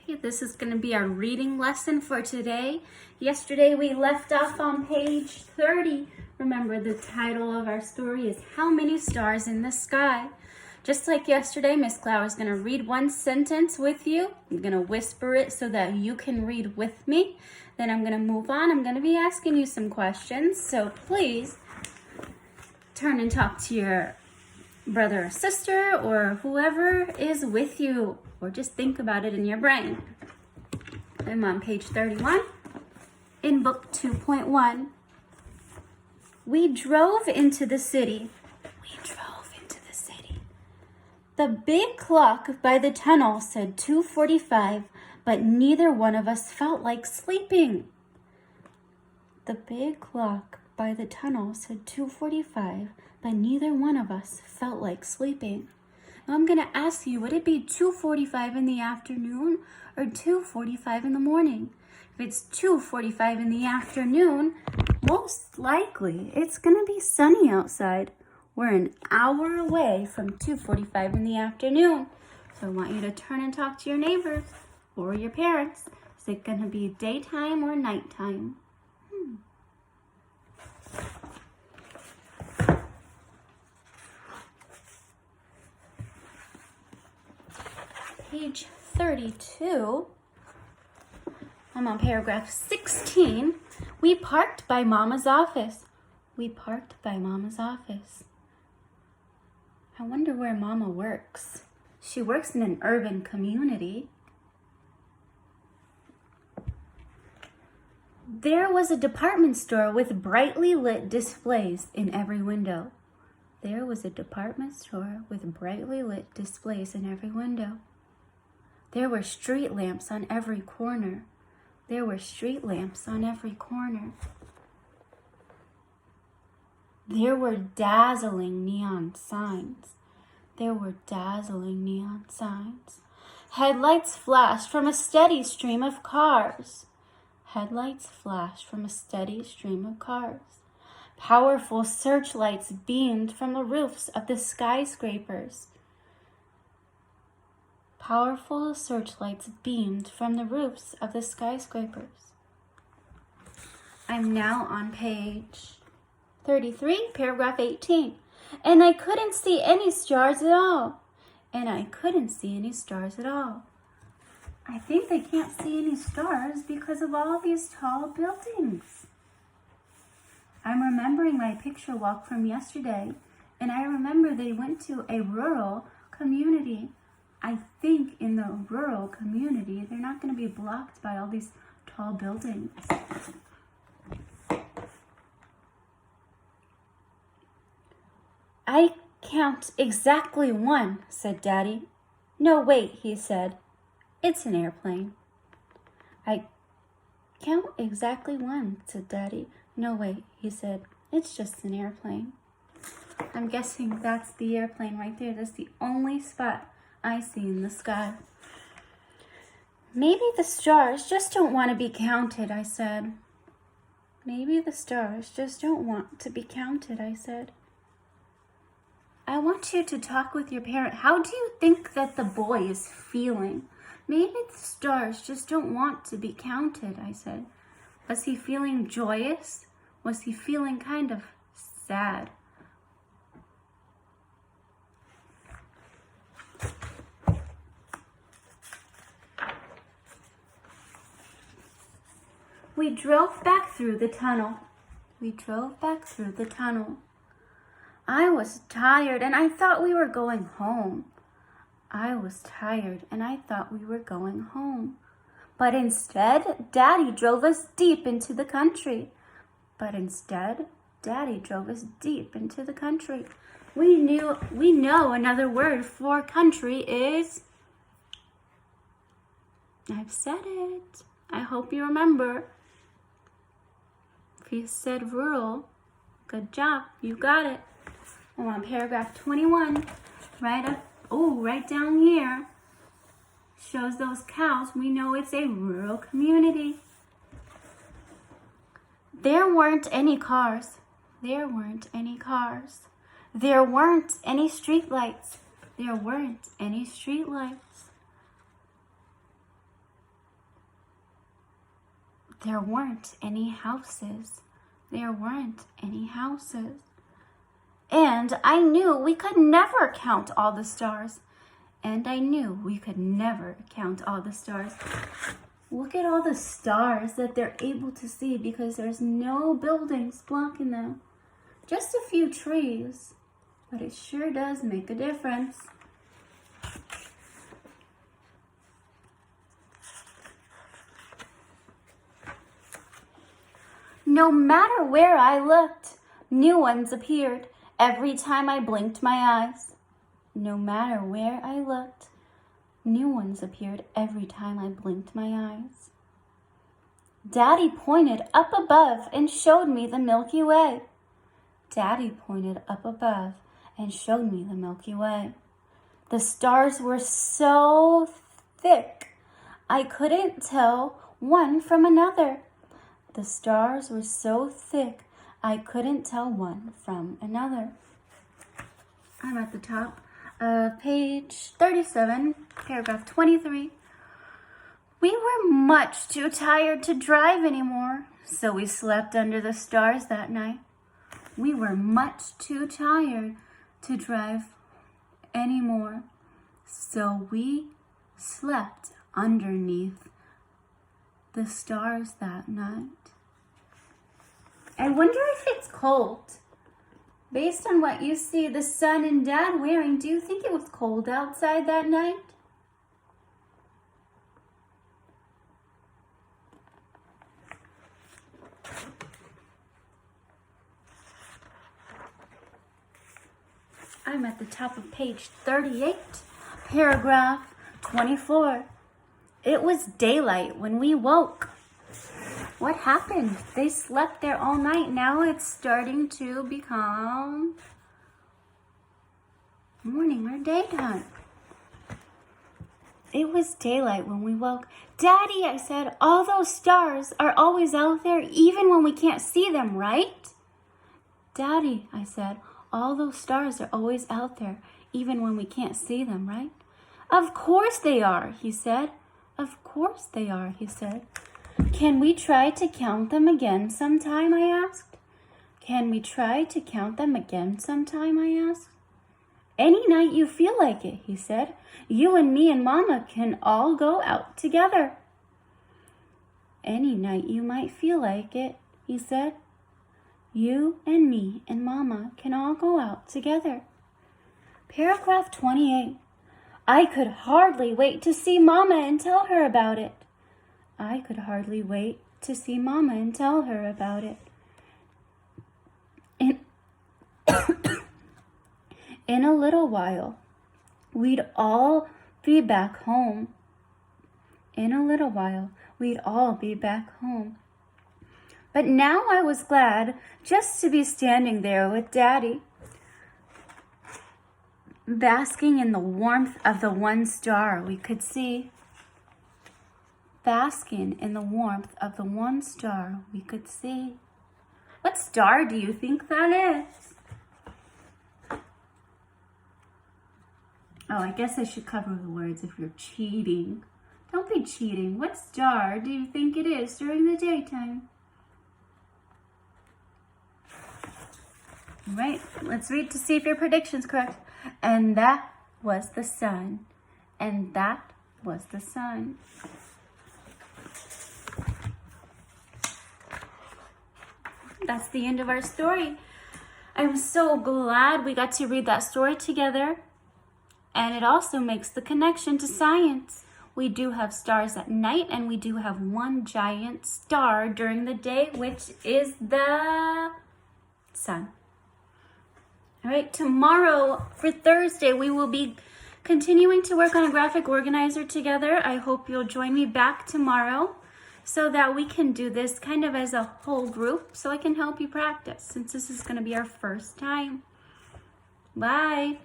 Okay, this is going to be our reading lesson for today. Yesterday we left off on page 30. Remember, the title of our story is How Many Stars in the Sky? Just like yesterday, Miss Clower is going to read one sentence with you. I'm going to whisper it so that you can read with me. Then I'm going to move on. I'm going to be asking you some questions. So please turn and talk to your brother or sister or whoever is with you, or just think about it in your brain. I'm on page 31 in book 2.1. We drove into the city. The big clock by the tunnel said 2:45, but neither one of us felt like sleeping. The big clock by the tunnel said 2:45, but neither one of us felt like sleeping. Now I'm going to ask you, would it be 2:45 in the afternoon or 2:45 in the morning? If it's 2:45 in the afternoon, most likely it's going to be sunny outside. We're an hour away from 2:45 in the afternoon. So I want you to turn and talk to your neighbors or your parents. Is it going to be daytime or nighttime? Page 32. I'm on paragraph 16. We parked by Mama's office. We parked by Mama's office. I wonder where Mama works. She works in an urban community. There was a department store with brightly lit displays in every window. There was a department store with brightly lit displays in every window. There were street lamps on every corner. There were street lamps on every corner. There were dazzling neon signs. There were dazzling neon signs. Headlights flashed from a steady stream of cars. Headlights flashed from a steady stream of cars. Powerful searchlights beamed from the roofs of the skyscrapers. Powerful searchlights beamed from the roofs of the skyscrapers. I'm now on page 33, paragraph 18. And I couldn't see any stars at all. And I couldn't see any stars at all. I think they can't see any stars because of all these tall buildings. I'm remembering my picture walk from yesterday, and I remember they went to a rural community. I think in the rural community, they're not going to be blocked by all these tall buildings. I count exactly one, said Daddy. No, wait, he said. It's an airplane. I count exactly one, said Daddy. No, wait, he said. It's just an airplane. I'm guessing that's the airplane right there. That's the only spot I see in the sky. Maybe the stars just don't want to be counted, I said. Maybe the stars just don't want to be counted, I said. I want you to talk with your parent. How do you think that the boy is feeling? Maybe the stars just don't want to be counted, I said. Was he feeling joyous? Was he feeling kind of sad? We drove back through the tunnel. We drove back through the tunnel. I was tired and I thought we were going home. I was tired and I thought we were going home. But instead, Daddy drove us deep into the country. We know another word for country is... I've said it. I hope you remember. If you said rural, good job. You got it. I'm on paragraph 21. Right down here. Shows those cows. We know it's a rural community. There weren't any cars. There weren't any cars. There weren't any streetlights. There weren't any streetlights. there weren't any houses. There weren't any houses. And I knew we could never count all the stars. And I knew we could never count all the stars. Look at all the stars that they're able to see because there's no buildings blocking them. Just a few trees, but it sure does make a difference. No matter where I looked, new ones appeared every time I blinked my eyes. No matter where I looked, new ones appeared every time I blinked my eyes. Daddy pointed up above and showed me the Milky Way. Daddy pointed up above and showed me the Milky Way. The stars were so thick, I couldn't tell one from another. The stars were so thick, I couldn't tell one from another. I'm at the top of page 37, paragraph 23. We were much too tired to drive anymore, so we slept under the stars that night. We were much too tired to drive anymore, so we slept underneath the stars that night. I wonder if it's cold. Based on what you see the son and dad wearing, do you think it was cold outside that night? I'm at the top of page 38, paragraph 24. It was daylight when we woke. What happened? They slept there all night. Now it's starting to become morning or daytime. It was daylight when we woke. Daddy, I said, all those stars are always out there even when we can't see them, right? Daddy, I said, all those stars are always out there even when we can't see them, right? Of course they are, he said. Of course they are, he said. Can we try to count them again sometime, I asked. Can we try to count them again sometime, I asked. Any night you feel like it, he said. You and me and Mama can all go out together. Any night you might feel like it, he said. You and me and Mama can all go out together. Paragraph 28. I could hardly wait to see Mama and tell her about it. I could hardly wait to see Mama and tell her about it. In a little while, we'd all be back home. In a little while, we'd all be back home. But now I was glad just to be standing there with Daddy, basking in the warmth of the one star we could see. Basking in the warmth of the one star we could see. What star do you think that is? Oh, I guess I should cover the words if you're cheating. Don't be cheating. What star do you think it is during the daytime? Right, let's read to see if your prediction's correct. And that was the sun. And that was the sun. That's the end of our story. I'm so glad we got to read that story together. And it also makes the connection to science. We do have stars at night, and we do have one giant star during the day, which is the sun. All right, tomorrow for Thursday, we will be continuing to work on a graphic organizer together. I hope you'll join me back tomorrow so that we can do this kind of as a whole group so I can help you practice since this is going to be our first time. Bye.